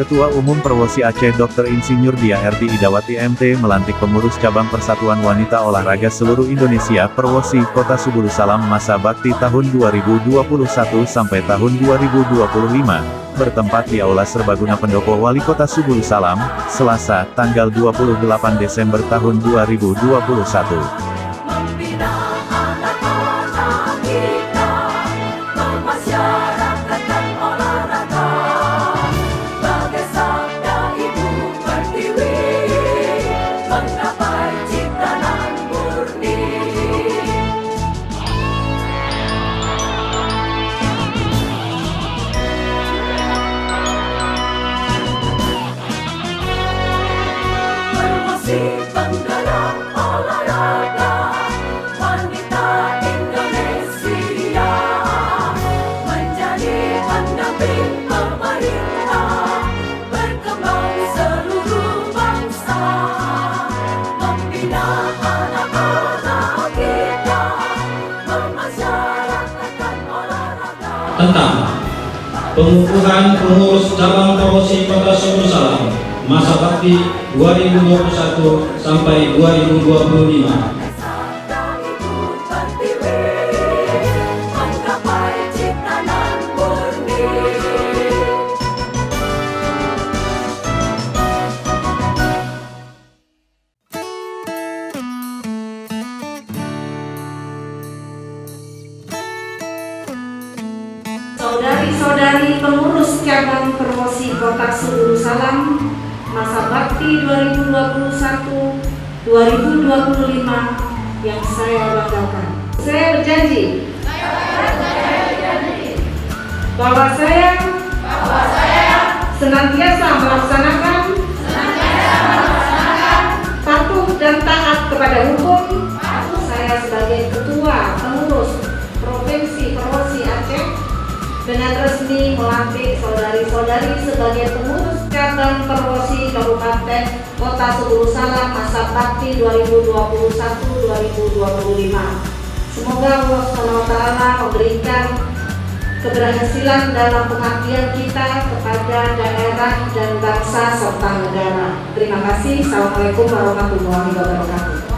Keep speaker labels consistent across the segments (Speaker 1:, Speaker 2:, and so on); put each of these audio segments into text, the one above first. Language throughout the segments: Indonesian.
Speaker 1: Ketua Umum Perwosi Aceh Dr. Insinyur Dia Erti Idawati MT melantik pengurus cabang Persatuan Wanita Olahraga Seluruh Indonesia Perwosi Kota Subulu Salam masa bakti tahun 2021 sampai tahun 2025, bertempat di Aula Serbaguna Pendopo Wali Kota Subulu Salam, Selasa, tanggal 28 Desember tahun 2021.
Speaker 2: Penggerak olahraga wanita Indonesia menjadi pendamping pemerintah, berkembang seluruh bangsa, membina anak-anak kita, memasyarakatkan olahraga.
Speaker 3: Tentang pengukuhan pengurus cabang Perwosi Kota Subulu Salam masa bakti 2021 sampai 2025.
Speaker 4: Saudari-saudari pengurus cabang Perwosi Kota Subulu Salam masa bakti 2021-2025 yang saya banggakan. Saya berjanji bahwa saya senantiasa melaksanakan patuh dan taat kepada hukum. Saya sebagai Ketua Pengurus Provinsi Perwosi Aceh dengan resmi melantik saudari-saudari sebagai pengurus cabang Perwosi Kabupaten Kota Subulu Salam masa bakti 2021-2025. Semoga Allah SWT memberikan keberhasilan dalam pengabdian kita kepada daerah dan bangsa serta negara. Terima kasih. Assalamualaikum warahmatullahi wabarakatuh.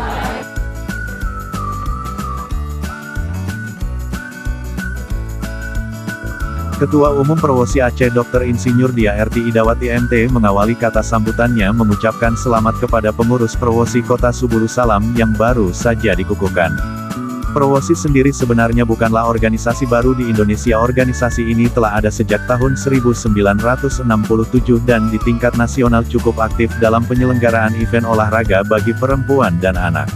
Speaker 1: Ketua Umum Perwosi Aceh Dr. Insinyur Dia Erti Idawati MT mengawali kata sambutannya mengucapkan selamat kepada pengurus Perwosi Kota Subulu Salam yang baru saja dikukuhkan. Perwosi sendiri sebenarnya bukanlah organisasi baru di Indonesia. Organisasi ini telah ada sejak tahun 1967 dan di tingkat nasional cukup aktif dalam penyelenggaraan event olahraga bagi perempuan dan anak.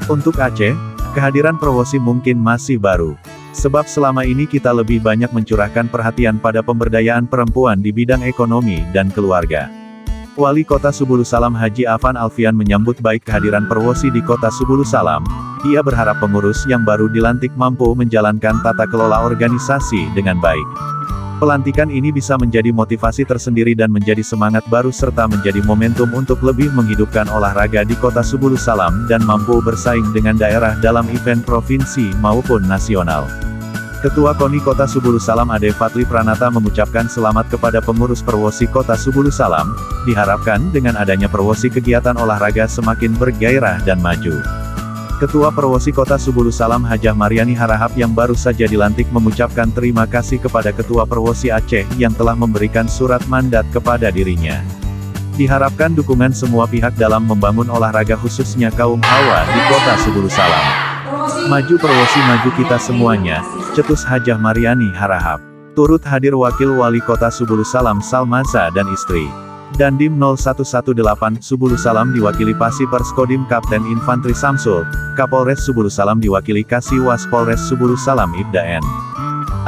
Speaker 1: Untuk Aceh, kehadiran Perwosi mungkin masih baru. Sebab selama ini kita lebih banyak mencurahkan perhatian pada pemberdayaan perempuan di bidang ekonomi dan keluarga. Wali Kota Subulu Salam Haji Afan Alfian menyambut baik kehadiran Perwosi di Kota Subulu Salam. Ia berharap pengurus yang baru dilantik mampu menjalankan tata kelola organisasi dengan baik. Pelantikan ini bisa menjadi motivasi tersendiri dan menjadi semangat baru serta menjadi momentum untuk lebih menghidupkan olahraga di Kota Subulu Salam dan mampu bersaing dengan daerah dalam event provinsi maupun nasional. Ketua KONI Kota Subulu Salam Ade Fatli Pranata mengucapkan selamat kepada pengurus Perwosi Kota Subulu Salam. Diharapkan dengan adanya Perwosi kegiatan olahraga semakin bergairah dan maju. Ketua Perwosi Kota Subulu Salam Hajah Mariani Harahap yang baru saja dilantik mengucapkan terima kasih kepada Ketua Perwosi Aceh yang telah memberikan surat mandat kepada dirinya. Diharapkan dukungan semua pihak dalam membangun olahraga khususnya kaum hawa di Kota Subulu Salam. Maju Perwosi, maju kita semuanya, cetus Hajah Mariani Harahap. Turut hadir Wakil Wali Kota Subulu Salam Salmaza dan istri. Dandim 0118 Subulu Salam diwakili Pasipers Kodim Kapten Infantri Samsul, Kapolres Subulu Salam diwakili Kasiwas Polres Subulu Salam Ibda N.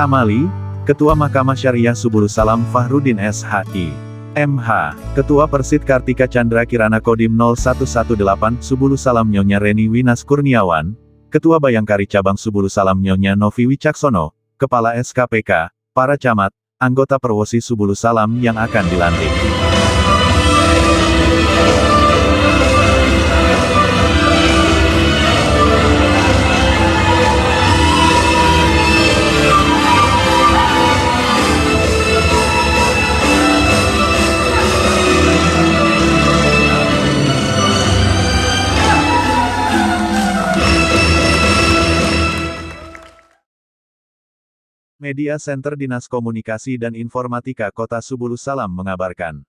Speaker 1: Amali, Ketua Mahkamah Syariah Subulu Salam Fahrudin SHI. MH, Ketua Persid Kartika Chandra Kirana Kodim 0118 Subulu Salam Nyonya Reni Winas Kurniawan, Ketua Bayangkari Cabang Subulu Salam Nyonya Novi Wicaksono, Kepala SKPK, para camat, anggota Perwosi Subulu Salam yang akan dilantik. Media Center Dinas Komunikasi dan Informatika Kota Subulus Salam mengabarkan.